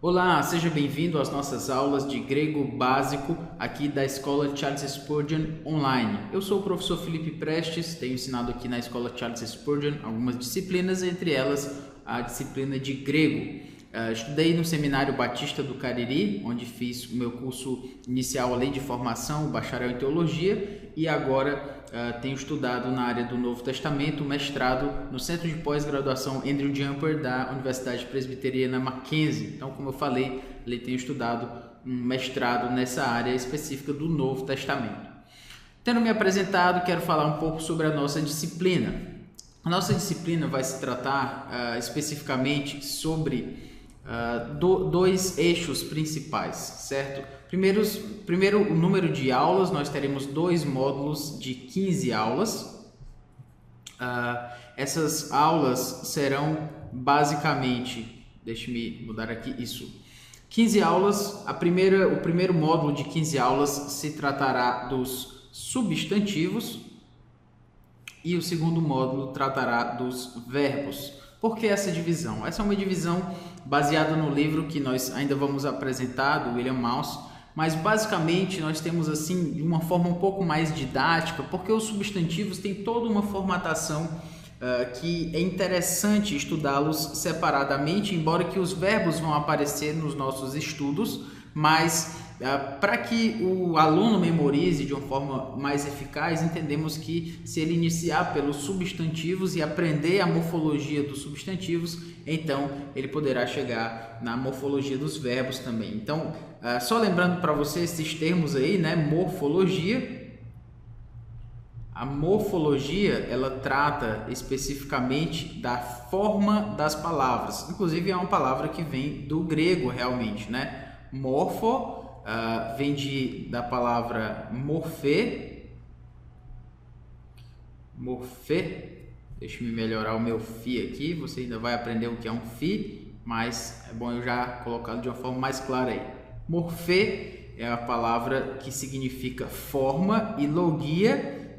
Olá, seja bem-vindo às nossas aulas de grego básico aqui da Escola Charles Spurgeon Online. Eu sou o professor Felipe Prestes, tenho ensinado aqui na Escola Charles Spurgeon algumas disciplinas, entre elas a disciplina de grego. Estudei no Seminário Batista do Cariri, onde fiz o meu curso inicial além de formação, o bacharel em teologia, e agora tenho estudado na área do Novo Testamento, mestrado no Centro de Pós-Graduação Andrew Jumper da Universidade Presbiteriana Mackenzie. Então, como eu falei, tenho estudado um mestrado nessa área específica do Novo Testamento. Tendo me apresentado, quero falar um pouco sobre a nossa disciplina. A nossa disciplina vai se tratar especificamente sobre dois eixos principais, certo? Primeiro, o número de aulas. Nós teremos 2 módulos de 15 aulas. Essas aulas serão basicamente, deixe-me mudar aqui isso, 15 aulas. O primeiro módulo de 15 aulas se tratará dos substantivos e o segundo módulo tratará dos verbos. Por que essa divisão? Essa é uma divisão baseada no livro que nós ainda vamos apresentar, do William Mouse, mas basicamente nós temos assim de uma forma um pouco mais didática, porque os substantivos têm toda uma formatação que é interessante estudá-los separadamente, embora que os verbos vão aparecer nos nossos estudos, mas para que o aluno memorize de uma forma mais eficaz, entendemos que se ele iniciar pelos substantivos e aprender a morfologia dos substantivos, então ele poderá chegar na morfologia dos verbos também. Então, só lembrando para você esses termos aí, né? Morfologia. A morfologia, ela trata especificamente da forma das palavras. Inclusive é uma palavra que vem do grego realmente, né? Morfo vem da palavra morfê. Deixa-me melhorar o meu fi aqui. Você ainda vai aprender o que é um fi, mas é bom eu já colocá-lo de uma forma mais clara aí. Morfê é a palavra que significa forma, e logia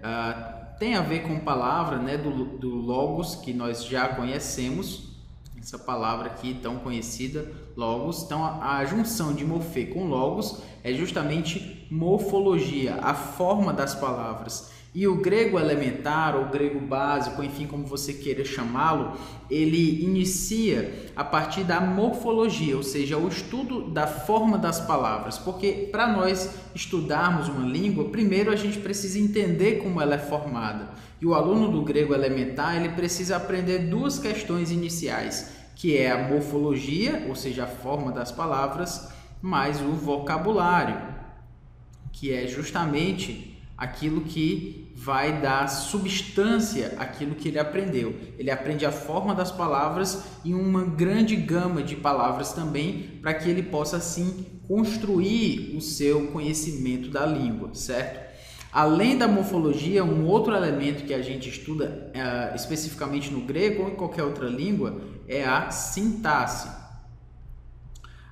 tem a ver com palavra, né, do logos, que nós já conhecemos. Essa palavra aqui tão conhecida, logos. Então, a junção de morfê com logos é justamente morfologia, a forma das palavras. E o grego elementar, ou grego básico, enfim, como você queira chamá-lo, ele inicia a partir da morfologia, ou seja, o estudo da forma das palavras. Porque para nós estudarmos uma língua, primeiro a gente precisa entender como ela é formada. E o aluno do grego elementar, ele precisa aprender 2 questões iniciais, que é a morfologia, ou seja, a forma das palavras, mais o vocabulário, que é justamente aquilo que vai dar substância àquilo que ele aprendeu. Ele aprende a forma das palavras e uma grande gama de palavras também, para que ele possa assim construir o seu conhecimento da língua, certo? Além da morfologia, um outro elemento que a gente estuda especificamente no grego ou em qualquer outra língua é a sintaxe.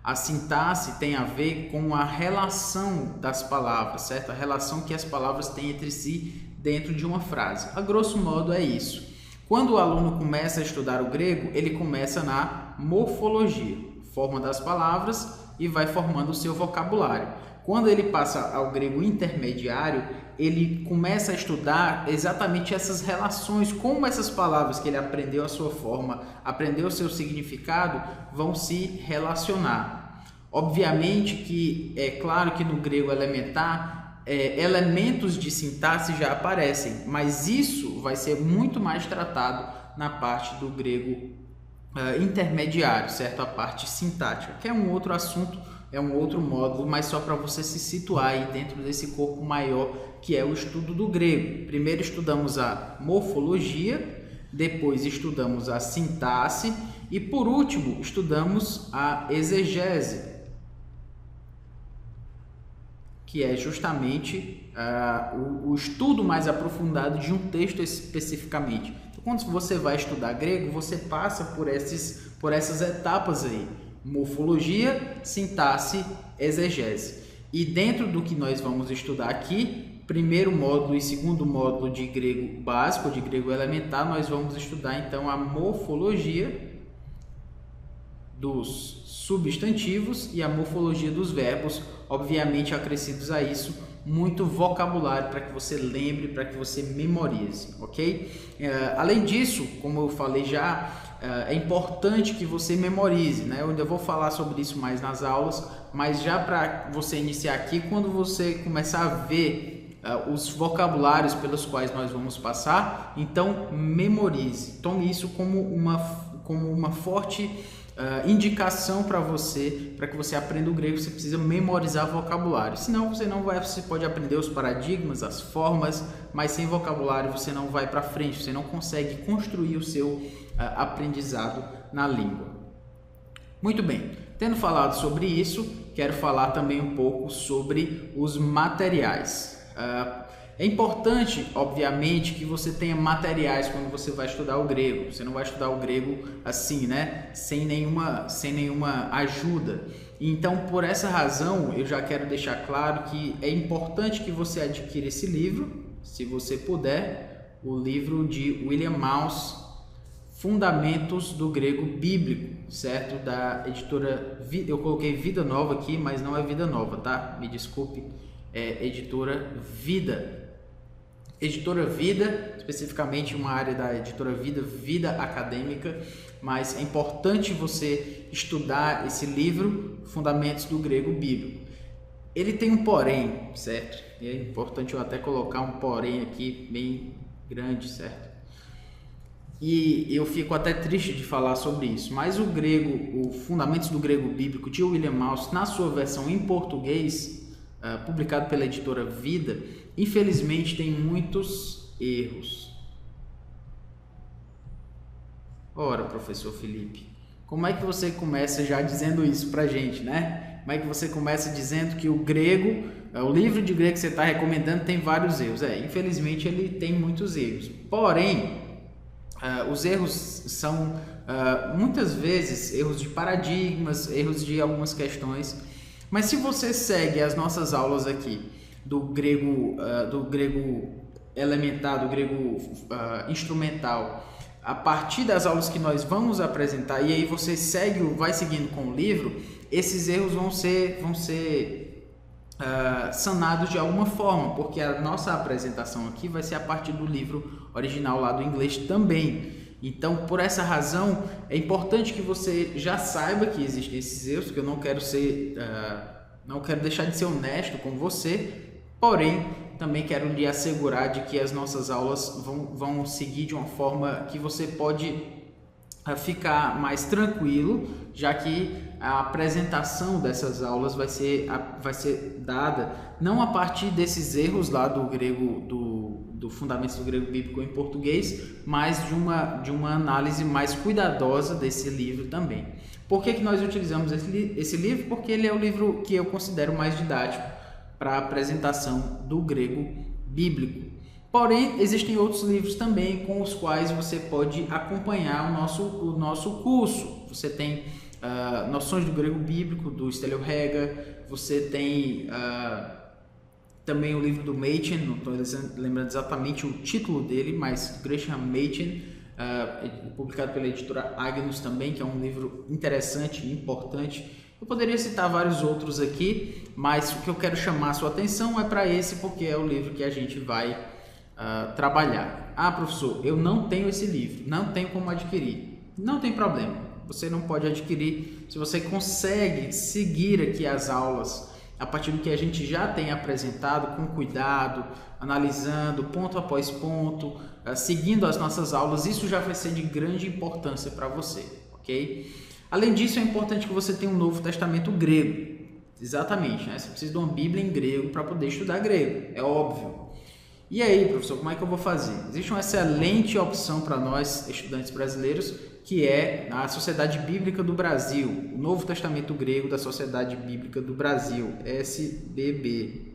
A sintaxe tem a ver com a relação das palavras, certo? A relação que as palavras têm entre si dentro de uma frase. A grosso modo é isso. Quando o aluno começa a estudar o grego, ele começa na morfologia, forma das palavras, e vai formando o seu vocabulário. Quando ele passa ao grego intermediário, ele começa a estudar exatamente essas relações, como essas palavras que ele aprendeu a sua forma, aprendeu o seu significado, vão se relacionar. Obviamente que é claro que no grego elementar, elementos de sintaxe já aparecem, mas isso vai ser muito mais tratado na parte do grego intermediário, certo? A parte sintática, que é um outro assunto, é um outro módulo, mas só para você se situar aí dentro desse corpo maior que é o estudo do grego. Primeiro estudamos a morfologia, depois estudamos a sintaxe e por último estudamos a exegese, que é justamente o estudo mais aprofundado de um texto especificamente. Então, quando você vai estudar grego, você passa por essas etapas aí: morfologia, sintaxe, exegese. E dentro do que nós vamos estudar aqui, primeiro módulo e segundo módulo de grego básico, de grego elementar, nós vamos estudar então a morfologia dos substantivos e a morfologia dos verbos, obviamente acrescidos a isso muito vocabulário para que você lembre, para que você memorize, ok? Além disso, como eu falei já, é importante que você memorize, né? Eu ainda vou falar sobre isso mais nas aulas, mas já para você iniciar aqui, quando você começar a ver os vocabulários pelos quais nós vamos passar, então memorize, tome isso como uma forte indicação para que você aprenda o grego. Você precisa memorizar vocabulário, senão você pode aprender os paradigmas, as formas, mas sem vocabulário você não vai para frente, você não consegue construir o seu aprendizado na língua. Muito bem, tendo falado sobre isso, quero falar também um pouco sobre os materiais. É importante, obviamente, que você tenha materiais quando você vai estudar o grego. Você não vai estudar o grego assim, né? Sem nenhuma ajuda. Então, por essa razão, eu já quero deixar claro que é importante que você adquira esse livro, se você puder, o livro de William Mouse, Fundamentos do Grego Bíblico, certo? Da editora Vida. Eu coloquei Vida Nova aqui, mas não é Vida Nova, tá? Me desculpe, é editora Vida. Editora Vida, especificamente uma área da editora Vida, Vida Acadêmica, mas é importante você estudar esse livro, Fundamentos do Grego Bíblico. Ele tem um porém, certo? E é importante eu até colocar um porém aqui bem grande, certo? E eu fico até triste de falar sobre isso, mas o Fundamentos do Grego Bíblico de William Mouse, na sua versão em português, publicado pela editora Vida, infelizmente tem muitos erros. Ora, professor Felipe, como é que você começa já dizendo isso pra gente, né? Como é que você começa dizendo que o grego, o livro de grego que você está recomendando tem vários erros? Infelizmente ele tem muitos erros. Porém, os erros são muitas vezes erros de paradigmas, erros de algumas questões. Mas se você segue as nossas aulas aqui do grego elementar, do grego instrumental, a partir das aulas que nós vamos apresentar, e aí você vai seguindo com o livro, esses erros vão ser sanados de alguma forma, porque a nossa apresentação aqui vai ser a partir do livro original lá do inglês também. Então, por essa razão, é importante que você já saiba que existem esses erros, que eu não quero deixar de ser honesto com você, porém, também quero lhe assegurar de que as nossas aulas vão seguir de uma forma que você pode ficar mais tranquilo, já que a apresentação dessas aulas vai ser dada não a partir desses erros lá do grego, do Fundamentos do Grego Bíblico em português, mas de uma análise mais cuidadosa desse livro também. Por que nós utilizamos esse livro? Porque ele é o livro que eu considero mais didático para a apresentação do grego bíblico. Porém, existem outros livros também com os quais você pode acompanhar o nosso curso. Você tem Noções do Grego Bíblico, do Stélio Rega, você tem também o livro do Machen, não estou lembrando exatamente o título dele, mas Gresham Machen, publicado pela editora Agnus também, que é um livro interessante e importante. Eu poderia citar vários outros aqui, mas o que eu quero chamar a sua atenção é para esse, porque é o livro que a gente vai trabalhar. Professor, eu não tenho esse livro, não tenho como adquirir. Não tem problema, você não pode adquirir se você consegue seguir aqui as aulas a partir do que a gente já tem apresentado, com cuidado, analisando ponto após ponto, seguindo as nossas aulas. Isso já vai ser de grande importância para você, ok? Além disso, é importante que você tenha um Novo Testamento grego. Exatamente, né? Você precisa de uma Bíblia em grego para poder estudar grego, é óbvio. E aí, professor, como é que eu vou fazer? Existe uma excelente opção para nós, estudantes brasileiros, que é a Sociedade Bíblica do Brasil, o Novo Testamento Grego da Sociedade Bíblica do Brasil, SBB.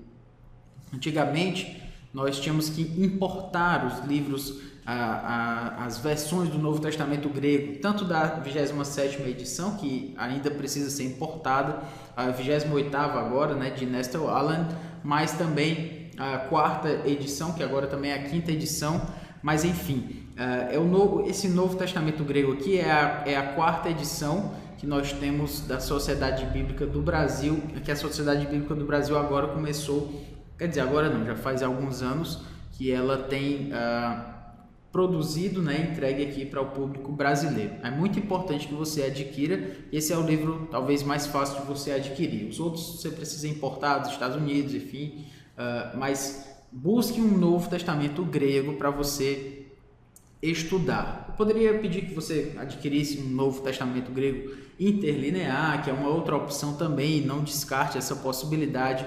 Antigamente, nós tínhamos que importar os livros, as versões do Novo Testamento Grego, tanto da 27ª edição, que ainda precisa ser importada, a 28ª agora, né, de Nestor Aland, mas também a 4ª edição, que agora também é a 5ª edição, mas enfim, esse Novo Testamento Grego aqui é a 4ª edição, que nós temos da Sociedade Bíblica do Brasil, que a Sociedade Bíblica do Brasil agora começou, quer dizer, agora não, já faz alguns anos que ela tem produzido, né, entregue aqui para o público brasileiro. É muito importante que você adquira. Esse é o livro talvez mais fácil de você adquirir. Os outros você precisa importar dos Estados Unidos, enfim, mas busque um Novo Testamento grego para você estudar. Eu poderia pedir que você adquirisse um Novo Testamento grego interlinear, que é uma outra opção também, não descarte essa possibilidade.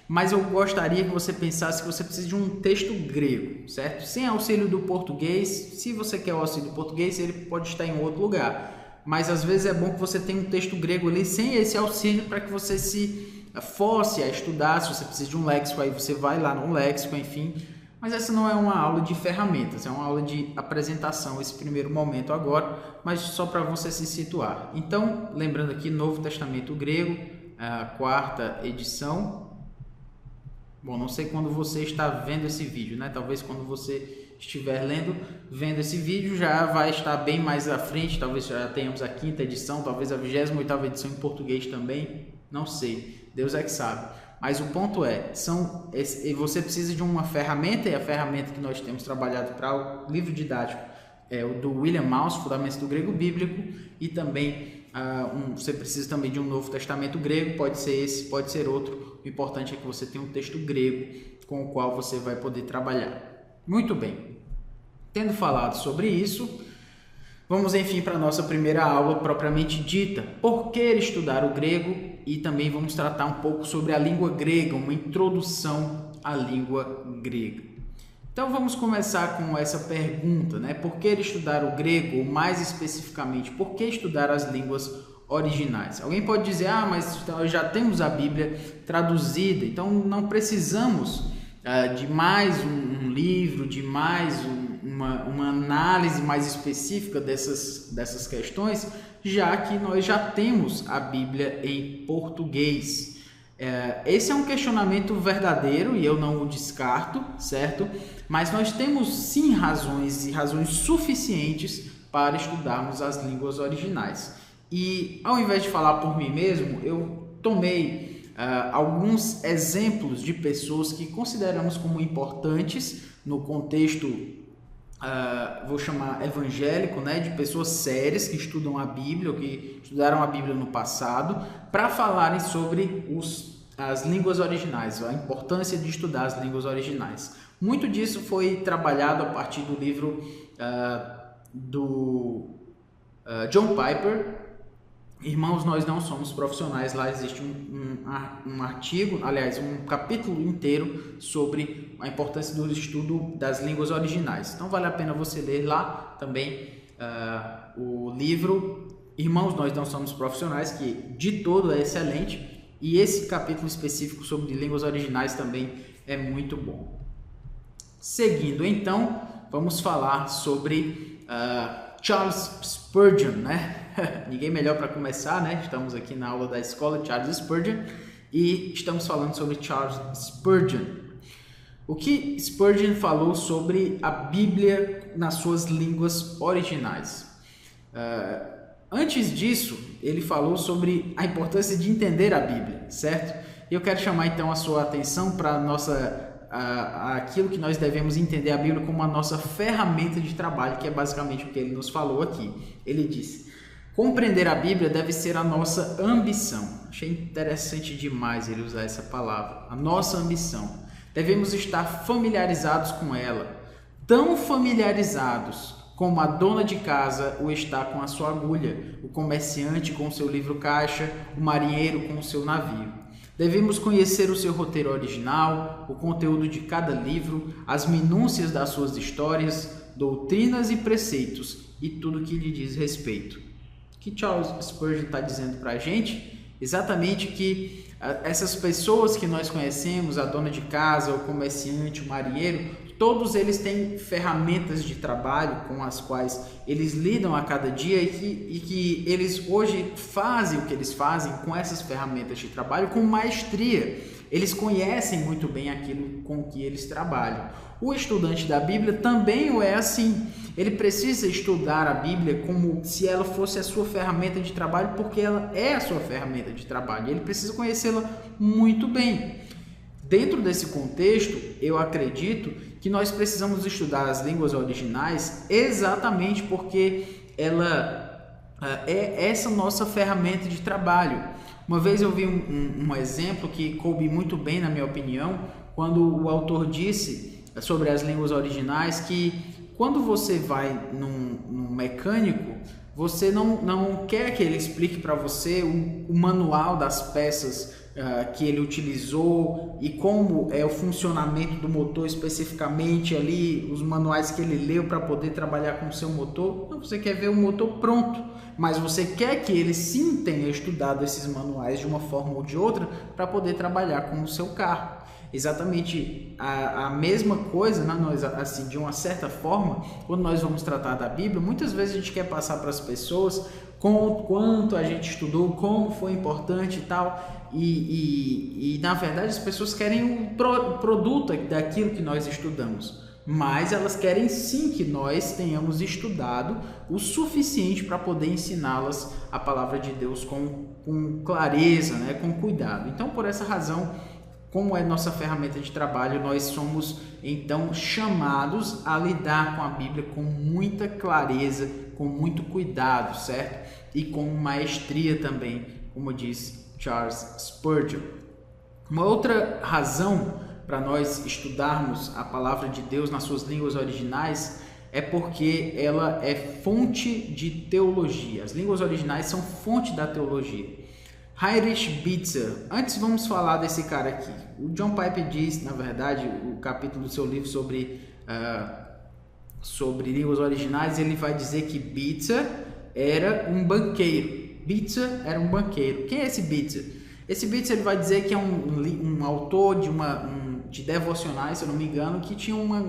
Mas eu gostaria que você pensasse que você precisa de um texto grego, certo? Sem auxílio do português. Se você quer o auxílio do português, ele pode estar em outro lugar. Mas às vezes é bom que você tenha um texto grego ali sem esse auxílio para que você se force a estudar. Se você precisa de um léxico, aí você vai lá no léxico, enfim. Mas essa não é uma aula de ferramentas, é uma aula de apresentação, esse primeiro momento agora, mas só para você se situar. Então, lembrando aqui, Novo Testamento grego, a 4ª edição. Bom, não sei quando você está vendo esse vídeo, né? Talvez quando você estiver vendo esse vídeo já vai estar bem mais à frente, talvez já tenhamos a 5ª edição, talvez a 28ª edição em português também, não sei, Deus é que sabe. Mas o ponto é, você precisa de uma ferramenta, e a ferramenta que nós temos trabalhado para o livro didático é o do William Mouse, Fundamentos do Grego Bíblico, e também você precisa também de um Novo Testamento grego, pode ser esse, pode ser outro. O importante é que você tenha um texto grego com o qual você vai poder trabalhar. Muito bem. Tendo falado sobre isso, vamos enfim para a nossa primeira aula propriamente dita. Por que estudar o grego? E também vamos tratar um pouco sobre a língua grega, uma introdução à língua grega. Então vamos começar com essa pergunta, né? Por que estudar o grego, ou mais especificamente, por que estudar as línguas originais? Alguém pode dizer, mas já temos a Bíblia traduzida, então não precisamos de mais um livro, de mais uma análise mais específica dessas questões, já que nós já temos a Bíblia em português. Esse é um questionamento verdadeiro e eu não o descarto, certo? Mas nós temos sim razões suficientes para estudarmos as línguas originais. E ao invés de falar por mim mesmo, eu tomei alguns exemplos de pessoas que consideramos como importantes no contexto, vou chamar evangélico, né, de pessoas sérias que estudam a Bíblia, ou que estudaram a Bíblia no passado, para falarem sobre as línguas originais, a importância de estudar as línguas originais. Muito disso foi trabalhado a partir do livro do John Piper, Irmãos, Nós Não Somos Profissionais. Lá existe um artigo, aliás, um capítulo inteiro sobre a importância do estudo das línguas originais. Então vale a pena você ler lá também o livro Irmãos, Nós Não Somos Profissionais, que de todo é excelente, e esse capítulo específico sobre línguas originais também é muito bom. Seguindo então, vamos falar sobre Charles Spurgeon, né? Ninguém melhor para começar, né? Estamos aqui na aula da escola Charles Spurgeon e estamos falando sobre Charles Spurgeon. O que Spurgeon falou sobre a Bíblia nas suas línguas originais? Antes disso, ele falou sobre a importância de entender a Bíblia, certo? E eu quero chamar então a sua atenção para aquilo que nós devemos entender a Bíblia como a nossa ferramenta de trabalho, que é basicamente o que ele nos falou aqui. Ele disse: compreender a Bíblia deve ser a nossa ambição. Achei interessante demais ele usar essa palavra. A nossa ambição. Devemos estar familiarizados com ela, tão familiarizados como a dona de casa o está com a sua agulha, o comerciante com o seu livro-caixa, o marinheiro com o seu navio. Devemos conhecer o seu roteiro original, o conteúdo de cada livro, as minúcias das suas histórias, doutrinas e preceitos e tudo que lhe diz respeito. O que Charles Spurgeon está dizendo para a gente? Exatamente que essas pessoas que nós conhecemos, a dona de casa, o comerciante, o marinheiro, todos eles têm ferramentas de trabalho com as quais eles lidam a cada dia e que eles hoje fazem o que eles fazem com essas ferramentas de trabalho com maestria. eles conhecem muito bem aquilo com que eles trabalham. O estudante da Bíblia também o é assim. Ele precisa estudar a Bíblia como se ela fosse a sua ferramenta de trabalho, porque ela é a sua ferramenta de trabalho. Ele precisa conhecê-la muito bem. Dentro desse contexto, eu acredito que nós precisamos estudar as línguas originais exatamente porque ela é essa nossa ferramenta de trabalho. Uma vez eu vi um exemplo que coube muito bem, na minha opinião, quando o autor disse sobre as línguas originais que quando você vai num mecânico, você não quer que ele explique para você o manual das peças que ele utilizou e como é o funcionamento do motor especificamente ali, os manuais que ele leu para poder trabalhar com o seu motor. Não, você quer ver o motor pronto, mas você quer que ele sim tenha estudado esses manuais de uma forma ou de outra para poder trabalhar com o seu carro. Exatamente a mesma coisa, né? Assim, de uma certa forma, quando nós vamos tratar da Bíblia, muitas vezes a gente quer passar para as pessoas quanto a gente estudou, como foi importante e tal, e na verdade as pessoas querem um produto daquilo que nós estudamos, mas elas querem sim que nós tenhamos estudado o suficiente para poder ensiná-las a palavra de Deus com clareza, né? Com cuidado. Então, por essa razão, como é nossa ferramenta de trabalho, nós somos então chamados a lidar com a Bíblia com muita clareza, com muito cuidado, certo? E com maestria também, como diz Charles Spurgeon. Uma outra razão para nós estudarmos a palavra de Deus nas suas línguas originais é porque ela é fonte de teologia. As línguas originais são fonte da teologia. Heinrich Bitzer. Antes vamos falar desse cara aqui. O John Piper diz, na verdade, o capítulo do seu livro sobre línguas originais, ele vai dizer que Bitzer era um banqueiro. Bitzer era um banqueiro. Quem é esse Bitzer? Esse Bitzer, ele vai dizer que é um autor de devocionais, se eu não me engano, que tinha uma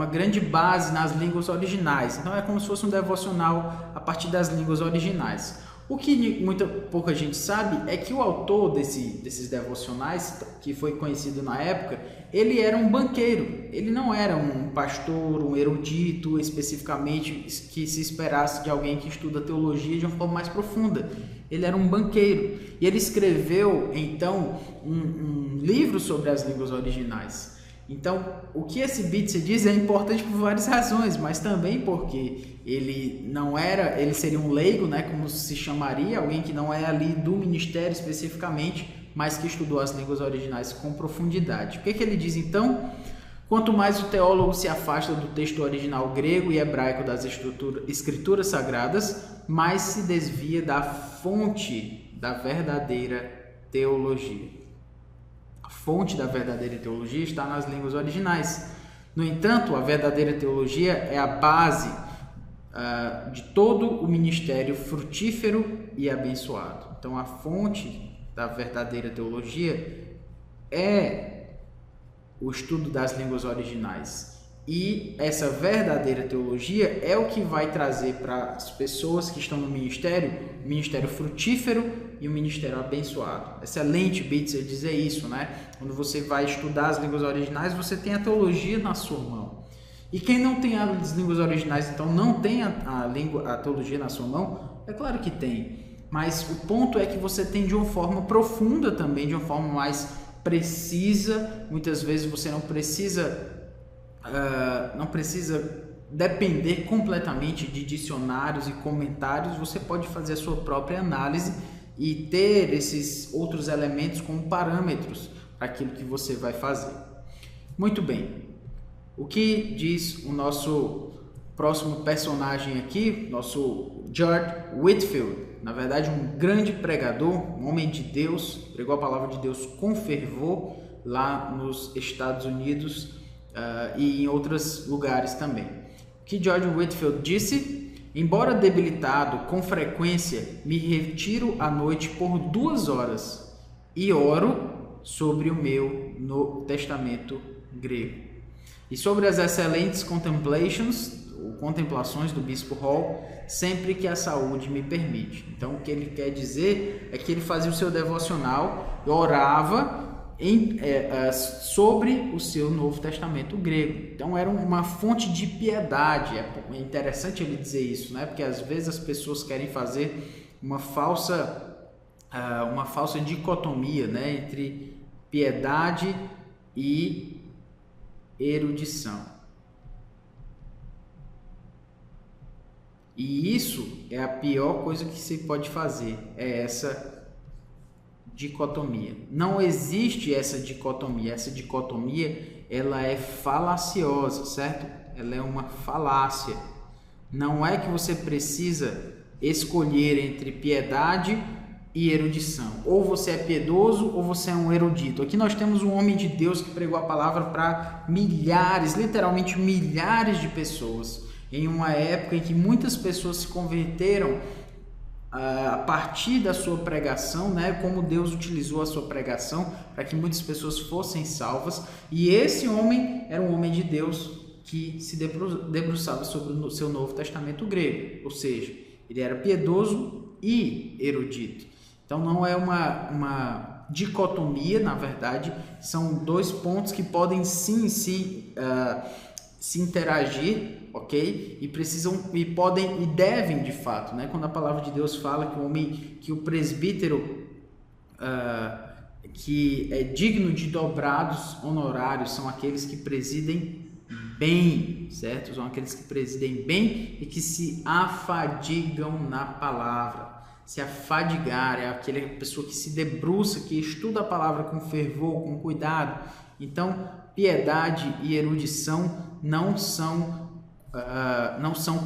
grande base nas línguas originais. Então é como se fosse um devocional a partir das línguas originais. O que pouca gente sabe é que o autor desses devocionais, que foi conhecido na época, ele era um banqueiro. Ele não era um pastor, um erudito especificamente que se esperasse de alguém que estuda teologia de uma forma mais profunda. Ele era um banqueiro e ele escreveu então um livro sobre as línguas originais. Então, o que esse Bitzer diz é importante por várias razões, mas também porque ele seria um leigo, né, como se chamaria, alguém que não é ali do ministério especificamente, mas que estudou as línguas originais com profundidade. O que ele diz então? Quanto mais o teólogo se afasta do texto original grego e hebraico das escrituras sagradas, mais se desvia da fonte da verdadeira teologia. A fonte da verdadeira teologia está nas línguas originais. No entanto, a verdadeira teologia é a base de todo o ministério frutífero e abençoado. Então, a fonte da verdadeira teologia é o estudo das línguas originais. E essa verdadeira teologia é o que vai trazer para as pessoas que estão no ministério, o ministério frutífero e o ministério abençoado. Excelente Bitzer dizer isso, né? Quando você vai estudar as línguas originais, você tem a teologia na sua mão. E quem não tem as línguas originais, então não tem a teologia na sua mão? É claro que tem. Mas o ponto é que você tem de uma forma profunda também, de uma forma mais precisa. Muitas vezes você não precisa depender completamente de dicionários e comentários. Você pode fazer a sua própria análise e ter esses outros elementos como parâmetros para aquilo que você vai fazer. Muito bem. O que diz o nosso próximo personagem aqui, nosso George Whitefield? Na verdade, um grande pregador, um homem de Deus, pregou a palavra de Deus com fervor lá nos Estados Unidos e em outros lugares também. O que George Whitefield disse? Embora debilitado com frequência, me retiro à noite por 2 horas e oro sobre o meu Novo Testamento grego. E sobre as excelentes contemplations, ou Contemplações do Bispo Hall, sempre que a saúde me permite. Então, o que ele quer dizer é que ele fazia o seu devocional, orava sobre o seu Novo Testamento grego. Então, era uma fonte de piedade. É interessante ele dizer isso, né? Porque às vezes as pessoas querem fazer uma falsa dicotomia, né? Entre piedade e erudição. E isso é a pior coisa que se pode fazer, é essa dicotomia. Não existe essa dicotomia. Essa dicotomia, ela é falaciosa, certo? Ela é uma falácia. Não é que você precisa escolher entre piedade e erudição. Ou você é piedoso ou você é um erudito. Aqui nós temos um homem de Deus que pregou a palavra para milhares, literalmente milhares de pessoas, em uma época em que muitas pessoas se converteram a partir da sua pregação, né? Como Deus utilizou a sua pregação para que muitas pessoas fossem salvas. E esse homem era um homem de Deus que se debruçava sobre o seu Novo Testamento grego, ou seja, ele era piedoso e erudito. Então não é uma dicotomia, na verdade, são dois pontos que podem sim se interagir, ok? E podem e devem de fato, né? Quando a palavra de Deus fala que o presbítero que é digno de dobrados honorários são aqueles que presidem bem, certo? São aqueles que presidem bem e que se afadigam na palavra. Se afadigar é aquela pessoa que se debruça, que estuda a palavra com fervor, com cuidado. Então, piedade e erudição não são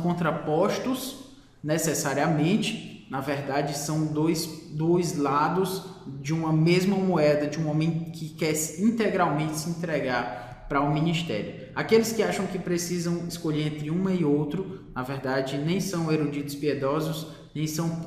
contrapostos necessariamente. Na verdade, são dois lados de uma mesma moeda, de um homem que quer integralmente se entregar para o ministério. Aqueles que acham que precisam escolher entre uma e outro, na verdade, nem são eruditos piedosos,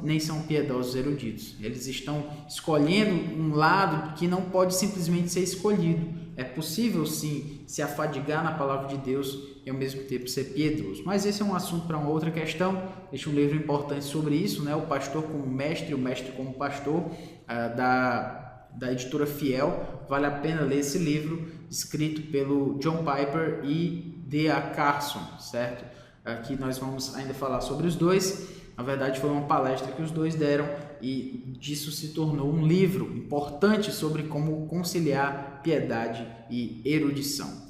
nem são piedosos eruditos. Eles estão escolhendo um lado que não pode simplesmente ser escolhido. É possível, sim, se afadigar na palavra de Deus e, ao mesmo tempo, ser piedoso. Mas esse é um assunto para uma outra questão. Este é um livro importante sobre isso, né? O Pastor como Mestre, o Mestre como Pastor, da editora Fiel. Vale a pena ler esse livro, escrito pelo John Piper e D.A. Carson, certo? Aqui nós vamos ainda falar sobre os dois. Na verdade, foi uma palestra que os dois deram e disso se tornou um livro importante sobre como conciliar piedade e erudição.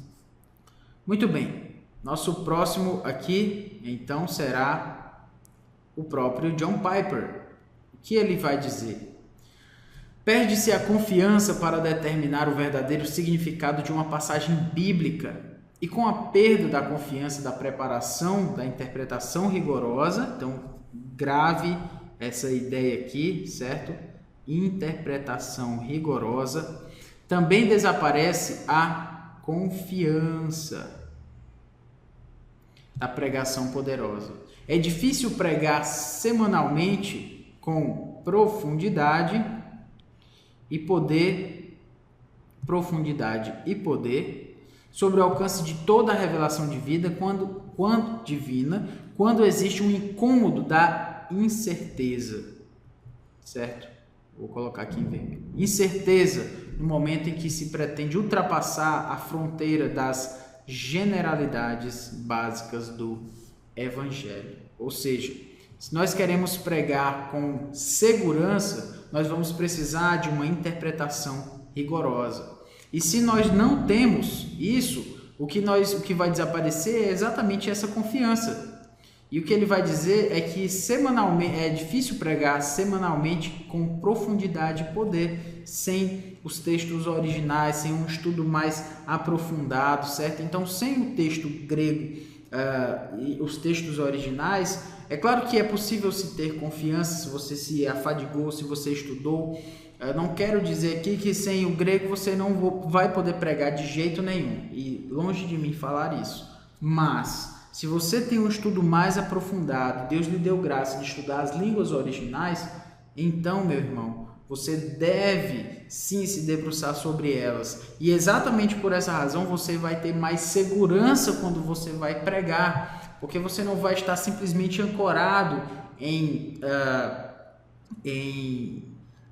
Muito bem, nosso próximo aqui, então, será o próprio John Piper. O que ele vai dizer? Perde-se a confiança para determinar o verdadeiro significado de uma passagem bíblica. E com a perda da confiança da preparação, da interpretação rigorosa, então grave essa ideia aqui, certo? Interpretação rigorosa. Também desaparece a confiança da pregação poderosa. É difícil pregar semanalmente com profundidade e poder sobre o alcance de toda a revelação de vida quando existe um incômodo da incerteza, certo? Vou colocar aqui em vermelho. Incerteza no momento em que se pretende ultrapassar a fronteira das generalidades básicas do Evangelho. Ou seja, se nós queremos pregar com segurança, nós vamos precisar de uma interpretação rigorosa. E se nós não temos isso, o que vai desaparecer é exatamente essa confiança. E o que ele vai dizer é que semanalmente é difícil pregar semanalmente com profundidade e poder, sem os textos originais, sem um estudo mais aprofundado, certo? Então, sem o texto grego e os textos originais, é claro que é possível se ter confiança se você se afadigou, se você estudou. Não quero dizer aqui que sem o grego você não vai poder pregar de jeito nenhum, e longe de mim falar isso. Mas, se você tem um estudo mais aprofundado, Deus lhe deu graça de estudar as línguas originais, então, meu irmão, você deve sim se debruçar sobre elas. E exatamente por essa razão você vai ter mais segurança quando você vai pregar, porque você não vai estar simplesmente ancorado em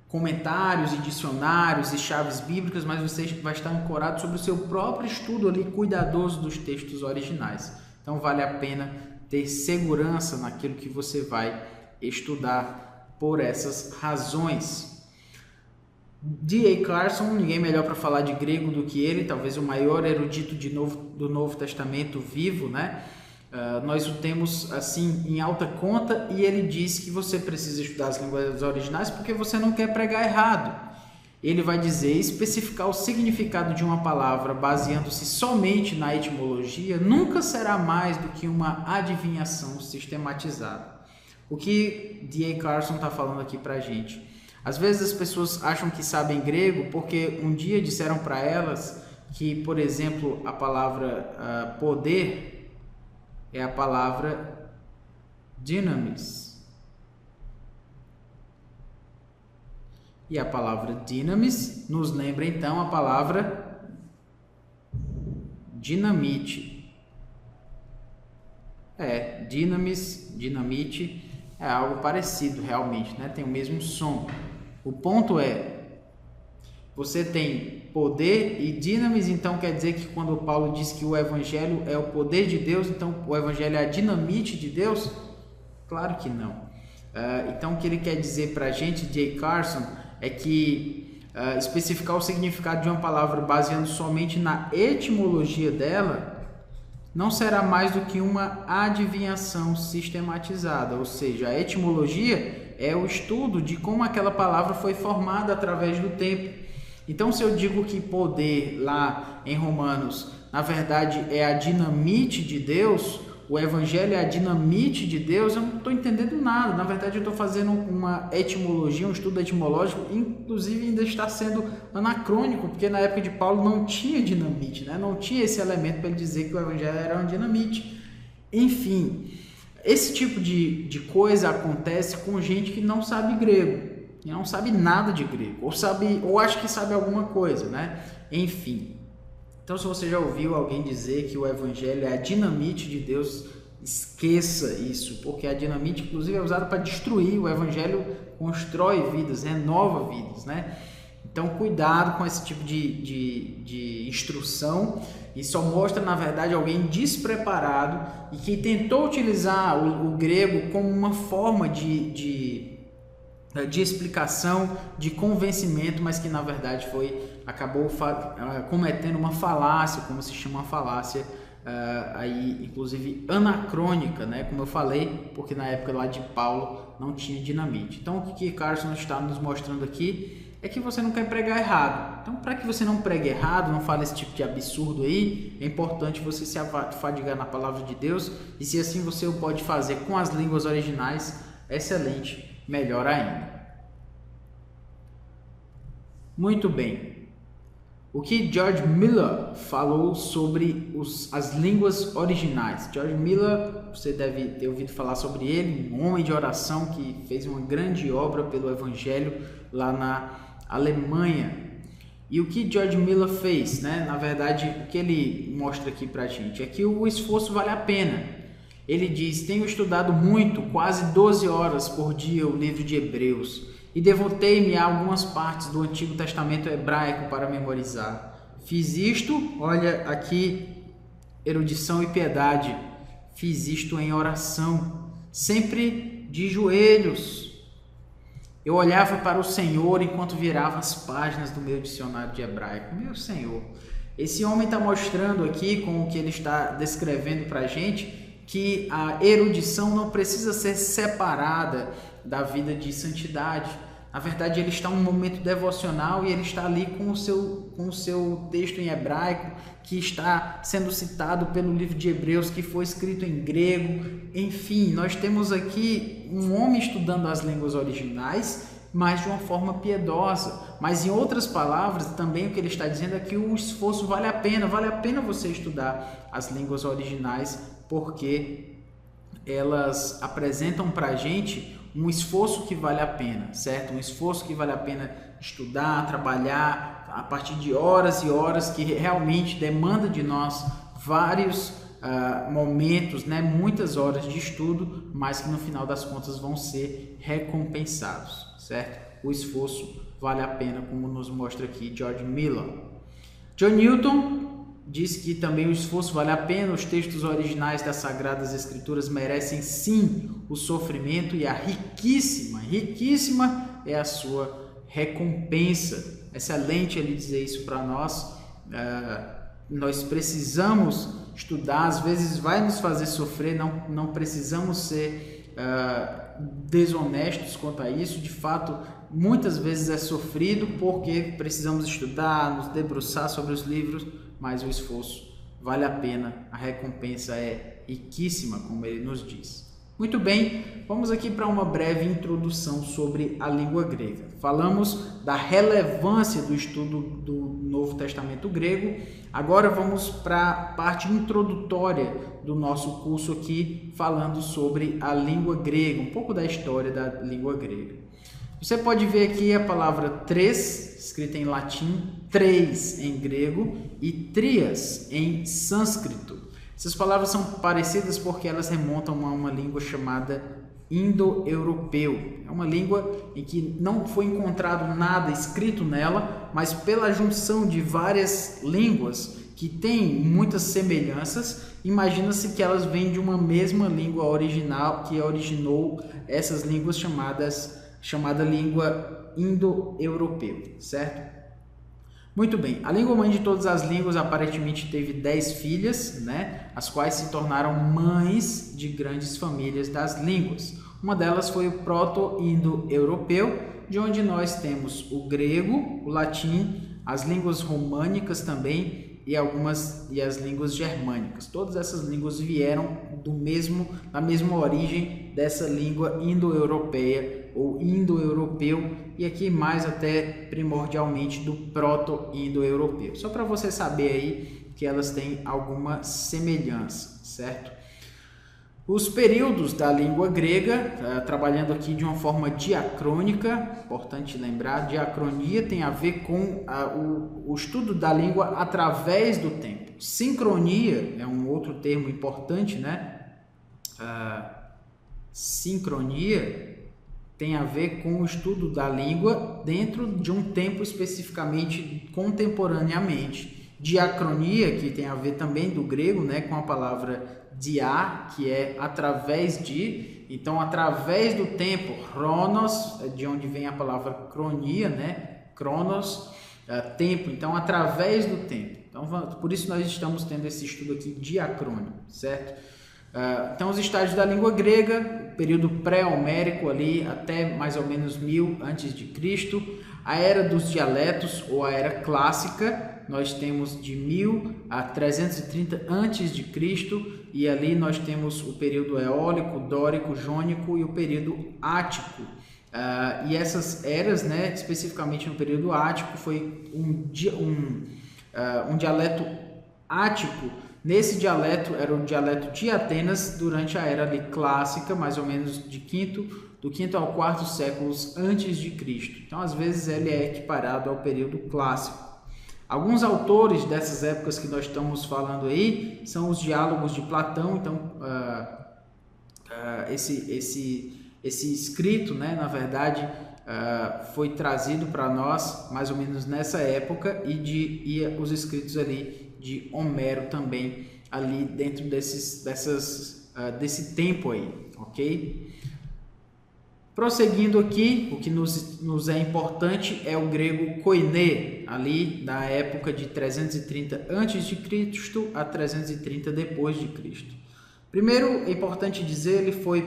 comentários e dicionários e chaves bíblicas, mas você vai estar ancorado sobre o seu próprio estudo ali, cuidadoso dos textos originais. Então vale a pena ter segurança naquilo que você vai estudar por essas razões. D.A. Carson, ninguém melhor para falar de grego do que ele, talvez o maior erudito do Novo Testamento vivo, né? Nós o temos assim em alta conta, e ele diz que você precisa estudar as línguas originais porque você não quer pregar errado. Ele vai dizer: especificar o significado de uma palavra baseando-se somente na etimologia nunca será mais do que uma adivinhação sistematizada. O que D.A. Carson está falando aqui para a gente? Às vezes as pessoas acham que sabem grego porque um dia disseram para elas que, por exemplo, a palavra poder é a palavra dynamis. E a palavra dynamis nos lembra então a palavra dinamite. Dynamis, dinamite é algo parecido realmente, né? Tem o mesmo som. O ponto é, você tem poder e dynamis, então quer dizer que quando Paulo diz que o evangelho é o poder de Deus, então o evangelho é a dinamite de Deus? Claro que não. Então o que ele quer dizer para a gente, J. Carson, é que especificar o significado de uma palavra baseando somente na etimologia dela não será mais do que uma adivinhação sistematizada, ou seja, a etimologia é o estudo de como aquela palavra foi formada através do tempo. Então, se eu digo que poder lá em Romanos, na verdade, é a dinamite de Deus, o evangelho é a dinamite de Deus, eu não estou entendendo nada. Na verdade, eu estou fazendo uma etimologia, um estudo etimológico, inclusive ainda está sendo anacrônico, porque na época de Paulo não tinha dinamite, né? Não tinha esse elemento para ele dizer que o evangelho era uma dinamite. Enfim, esse tipo de coisa acontece com gente que não sabe grego, e não sabe nada de grego, ou acha que sabe alguma coisa, né? Enfim. Então, se você já ouviu alguém dizer que o evangelho é a dinamite de Deus, esqueça isso, porque a dinamite, inclusive, é usada para destruir. O evangelho constrói vidas, renova vidas, né? Então, cuidado com esse tipo de instrução. E só mostra, na verdade, alguém despreparado e que tentou utilizar o grego como uma forma de explicação, de convencimento, mas que na verdade acabou cometendo uma falácia, como se chama uma falácia, aí inclusive anacrônica, né? Como eu falei, porque na época lá de Paulo não tinha dinamite. Então o que Carson está nos mostrando aqui é que você não quer pregar errado. Então, para que você não pregue errado, não fale esse tipo de absurdo aí, é importante você se afadigar na palavra de Deus, e se assim você o pode fazer com as línguas originais, excelente. Melhor ainda. Muito bem. O que George Miller falou sobre as línguas originais? George Miller, você deve ter ouvido falar sobre ele, um homem de oração que fez uma grande obra pelo Evangelho lá na Alemanha. E o que George Miller fez, né? Na verdade, o que ele mostra aqui pra gente é que o esforço vale a pena. Ele diz: tenho estudado muito, quase 12 horas por dia, o livro de Hebreus, e devotei-me a algumas partes do Antigo Testamento hebraico para memorizar. Fiz isto, olha aqui, erudição e piedade, fiz isto em oração, sempre de joelhos. Eu olhava para o Senhor enquanto virava as páginas do meu dicionário de hebraico. Meu Senhor, esse homem está mostrando aqui, com o que ele está descrevendo para a gente, que a erudição não precisa ser separada da vida de santidade. Na verdade, ele está em um momento devocional e ele está ali com o seu texto em hebraico, que está sendo citado pelo livro de Hebreus, que foi escrito em grego. Enfim, nós temos aqui um homem estudando as línguas originais, mas de uma forma piedosa. Mas, em outras palavras, também o que ele está dizendo é que o esforço vale a pena você estudar as línguas originais, porque elas apresentam para a gente um esforço que vale a pena, certo? Um esforço que vale a pena estudar, trabalhar a partir de horas e horas, que realmente demanda de nós vários momentos, né, muitas horas de estudo, mas que no final das contas vão ser recompensados, certo? O esforço vale a pena, como nos mostra aqui George Miller. John Newton diz que também o esforço vale a pena, os textos originais das Sagradas Escrituras merecem sim o sofrimento e a riquíssima é a sua recompensa. Excelente ele dizer isso para nós. Nós precisamos estudar, às vezes vai nos fazer sofrer, não precisamos ser desonestos quanto a isso. De fato, muitas vezes é sofrido porque precisamos estudar, nos debruçar sobre os livros, mas o esforço vale a pena, a recompensa é riquíssima, como ele nos diz. Muito bem, vamos aqui para uma breve introdução sobre a língua grega. Falamos da relevância do estudo do Novo Testamento grego. Agora vamos para a parte introdutória do nosso curso aqui, falando sobre a língua grega, um pouco da história da língua grega. Você pode ver aqui a palavra tres, escrita em latim, três em grego e trias em sânscrito. Essas palavras são parecidas porque elas remontam a uma língua chamada indo-europeu. É uma língua em que não foi encontrado nada escrito nela, mas pela junção de várias línguas que têm muitas semelhanças, imagina-se que elas vêm de uma mesma língua original que originou essas línguas chamada língua indo-europeu, certo? Muito bem, a língua mãe de todas as línguas aparentemente teve 10 filhas, né, as quais se tornaram mães de grandes famílias das línguas. Uma delas foi o proto-indo-europeu, de onde nós temos o grego, o latim, as línguas românicas também e as línguas germânicas. Todas essas línguas vieram da mesma origem dessa língua indo-europeia ou indo-europeu, e aqui mais até primordialmente do proto-indo-europeu. Só para você saber aí que elas têm alguma semelhança, certo? Os períodos da língua grega, trabalhando aqui de uma forma diacrônica, importante lembrar, diacronia tem a ver com o estudo da língua através do tempo. Sincronia é um outro termo importante, né? Sincronia tem a ver com o estudo da língua dentro de um tempo especificamente contemporaneamente. Diacronia, que tem a ver também do grego, né, com a palavra dia, que é através de, então através do tempo, chronos, de onde vem a palavra cronia, né, chronos, tempo, então através do tempo. Então, por isso nós estamos tendo esse estudo aqui diacrônico, certo? Então, os estágios da língua grega, período pré-homérico ali até mais ou menos 1000 a.C., a era dos dialetos ou a era clássica, nós temos de 1000 a 330 a.C., e ali nós temos o período eólico, dórico, jônico e o período ático. E essas eras, né, especificamente no período ático, foi um dialeto ático. Nesse dialeto era o dialeto de Atenas durante a era ali clássica, mais ou menos do 5º ao 4º séculos antes de Cristo. Então, às vezes ele é equiparado ao período clássico. Alguns autores dessas épocas que nós estamos falando aí são os diálogos de Platão. Então, esse escrito, né, na verdade, foi trazido para nós mais ou menos nessa época, e os escritos ali de Homero também ali dentro desse tempo aí, ok? Prosseguindo aqui, o que nos é importante é o grego koiné, ali da época de 330 a.C. a 330 depois de Cristo. Primeiro, é importante dizer, ele foi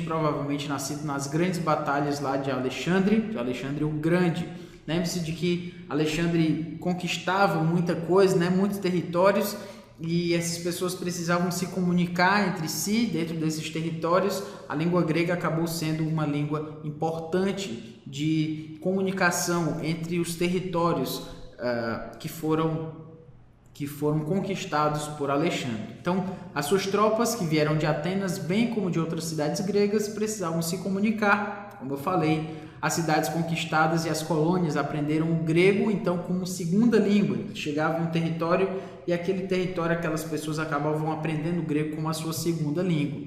provavelmente nascido nas grandes batalhas lá de Alexandre o Grande. Lembre-se de que Alexandre conquistava muita coisa, né, muitos territórios, e essas pessoas precisavam se comunicar entre si dentro desses territórios. A língua grega acabou sendo uma língua importante de comunicação entre os territórios que foram conquistados por Alexandre. Então, as suas tropas que vieram de Atenas, bem como de outras cidades gregas, precisavam se comunicar, como eu falei. As cidades conquistadas e as colônias aprenderam o grego, então, como segunda língua. Chegavam em um território e aquele território, aquelas pessoas acabavam aprendendo o grego como a sua segunda língua.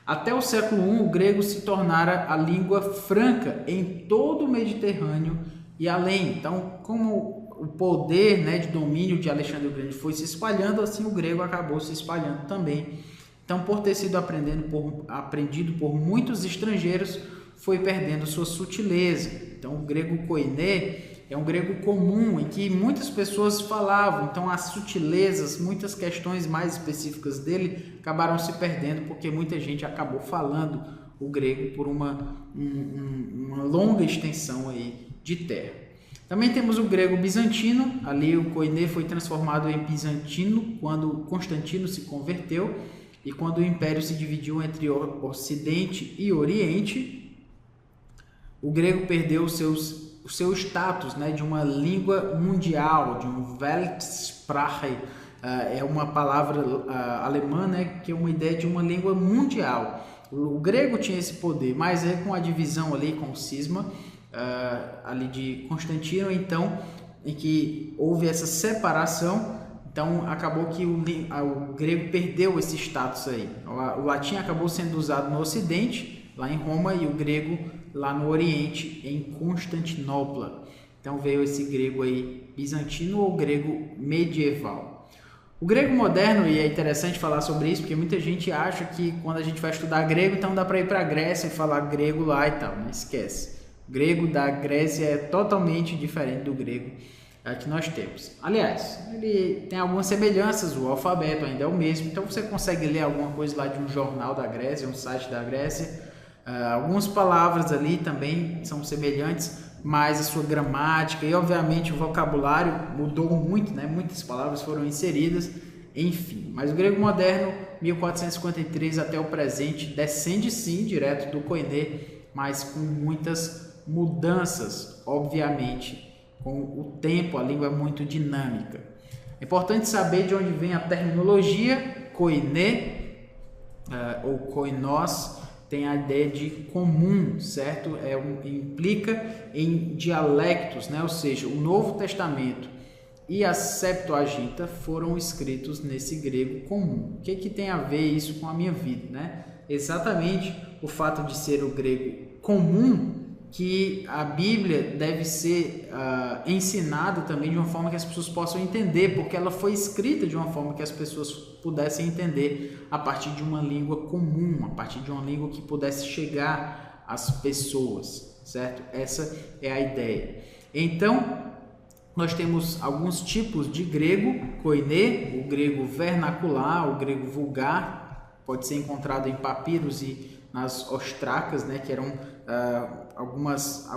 Até o século I, o grego se tornara a língua franca em todo o Mediterrâneo e além. Então, como o poder, né, de domínio de Alexandre o Grande foi se espalhando, assim o grego acabou se espalhando também. Então, por ter sido aprendido por muitos estrangeiros, foi perdendo sua sutileza. Então, o grego koiné é um grego comum em que muitas pessoas falavam. Então, as sutilezas, muitas questões mais específicas dele acabaram se perdendo porque muita gente acabou falando o grego por uma longa extensão aí de terra. Também temos o grego bizantino. Ali o koiné foi transformado em bizantino quando Constantino se converteu e quando o império se dividiu entre Ocidente e Oriente. O grego perdeu o seu status, né, de uma língua mundial, de um Weltsprache, é uma palavra alemã, né, que é uma ideia de uma língua mundial. O grego tinha esse poder, mas aí com a divisão ali, com o cisma ali de Constantino, então, em que houve essa separação, então acabou que o grego perdeu esse status aí. O latim acabou sendo usado no Ocidente, lá em Roma, e o grego lá no Oriente, em Constantinopla. Então veio esse grego aí bizantino ou grego medieval. O grego moderno, e é interessante falar sobre isso, porque muita gente acha que quando a gente vai estudar grego, então dá para ir para a Grécia e falar grego lá e tal, não esquece. O grego da Grécia é totalmente diferente do grego que nós temos. Aliás, ele tem algumas semelhanças, o alfabeto ainda é o mesmo, então você consegue ler alguma coisa lá de um jornal da Grécia, um site da Grécia. Algumas palavras ali também são semelhantes, mas a sua gramática e obviamente o vocabulário mudou muito, né? Muitas palavras foram inseridas, enfim. Mas o grego moderno, 1453 até o presente, descende sim direto do koiné, mas com muitas mudanças, obviamente. Com o tempo, a língua é muito dinâmica. É importante saber de onde vem a terminologia koiné ou koinós. Tem a ideia de comum, certo? Implica em dialectos, né? Ou seja, o Novo Testamento e a Septuaginta foram escritos nesse grego comum. O que tem a ver isso com a minha vida, né? Exatamente o fato de ser o grego comum que a Bíblia deve ser ensinada também de uma forma que as pessoas possam entender, porque ela foi escrita de uma forma que as pessoas pudessem entender a partir de uma língua comum, a partir de uma língua que pudesse chegar às pessoas, certo? Essa é a ideia. Então, nós temos alguns tipos de grego koiné, o grego vernacular, o grego vulgar, pode ser encontrado em papiros e nas ostracas, né, que eram alguns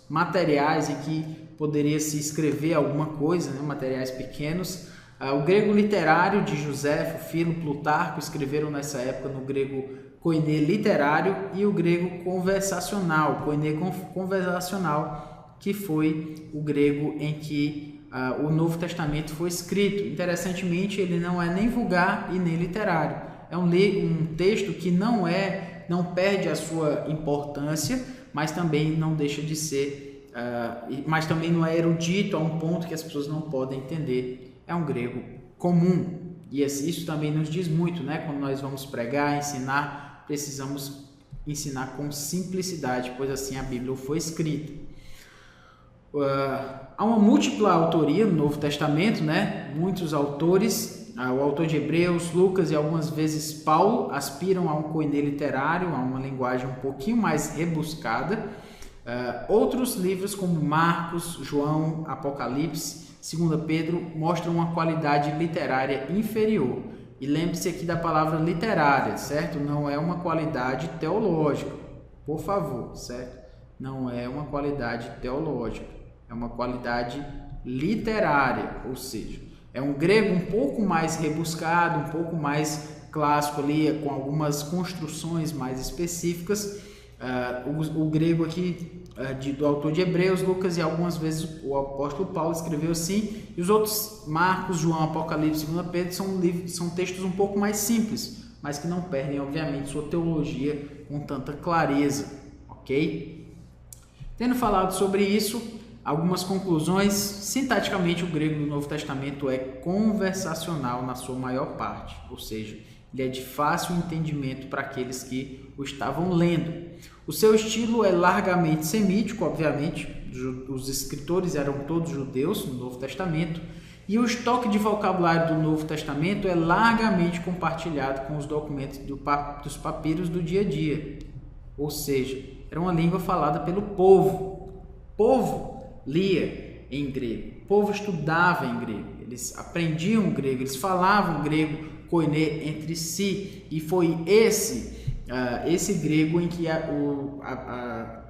materiais em que poderia se escrever alguma coisa, né, materiais pequenos. O grego literário de Joséfo, Filo, Plutarco escreveram nessa época no grego koiné literário, e o grego conversacional, koiné conversacional, que foi o grego em que o Novo Testamento foi escrito. Interessantemente, ele não é nem vulgar e nem literário. É um texto que não perde a sua importância, mas também não deixa de ser, mas também não é erudito a um ponto que as pessoas não podem entender. É um grego comum, e isso também nos diz muito, né? Quando nós vamos pregar, ensinar, precisamos ensinar com simplicidade, pois assim a Bíblia foi escrita. Há uma múltipla autoria no Novo Testamento, né? Muitos autores, o autor de Hebreus, Lucas e algumas vezes Paulo aspiram a um koiné literário, a uma linguagem um pouquinho mais rebuscada. Outros livros como Marcos, João, Apocalipse, 2 Pedro mostram uma qualidade literária inferior. E lembre-se aqui da palavra literária, certo? Não é uma qualidade teológica, por favor, certo? Não é uma qualidade teológica, é uma qualidade literária, ou seja, é um grego um pouco mais rebuscado, um pouco mais clássico ali, com algumas construções mais específicas. O grego aqui do autor de Hebreus, Lucas e algumas vezes o apóstolo Paulo escreveu assim, e os outros, Marcos, João, Apocalipse, 2 Pedro, são textos um pouco mais simples, mas que não perdem, obviamente, sua teologia com tanta clareza, ok? Tendo falado sobre isso, algumas conclusões. Sintaticamente, o grego do Novo Testamento é conversacional na sua maior parte, ou seja, ele é de fácil entendimento para aqueles que o estavam lendo. O seu estilo é largamente semítico, obviamente, os escritores eram todos judeus no Novo Testamento, e o estoque de vocabulário do Novo Testamento é largamente compartilhado com os documentos dos papiros do dia a dia, ou seja, era uma língua falada pelo povo. O povo lia em grego, o povo estudava em grego, eles aprendiam grego, eles falavam grego koiné entre si, e foi esse grego em que a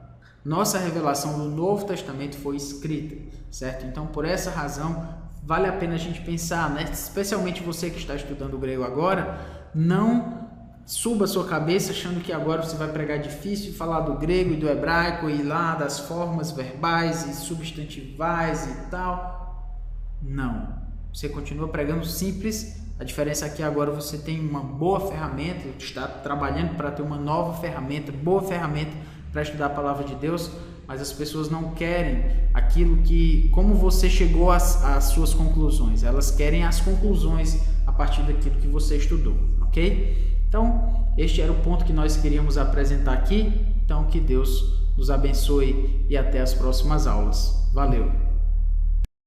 nossa revelação do Novo Testamento foi escrita, certo? Então, por essa razão, vale a pena a gente pensar, né? Especialmente você que está estudando grego agora, não suba a sua cabeça achando que agora você vai pregar difícil, falar do grego e do hebraico e lá das formas verbais e substantivais e tal. Não. Você continua pregando simples. A diferença é que agora você tem uma boa ferramenta, está trabalhando para ter uma nova ferramenta, boa ferramenta para estudar a palavra de Deus, mas as pessoas não querem aquilo que, como você chegou às suas conclusões, elas querem as conclusões a partir daquilo que você estudou, ok? Então, este era o ponto que nós queríamos apresentar aqui. Então, que Deus nos abençoe e até as próximas aulas. Valeu!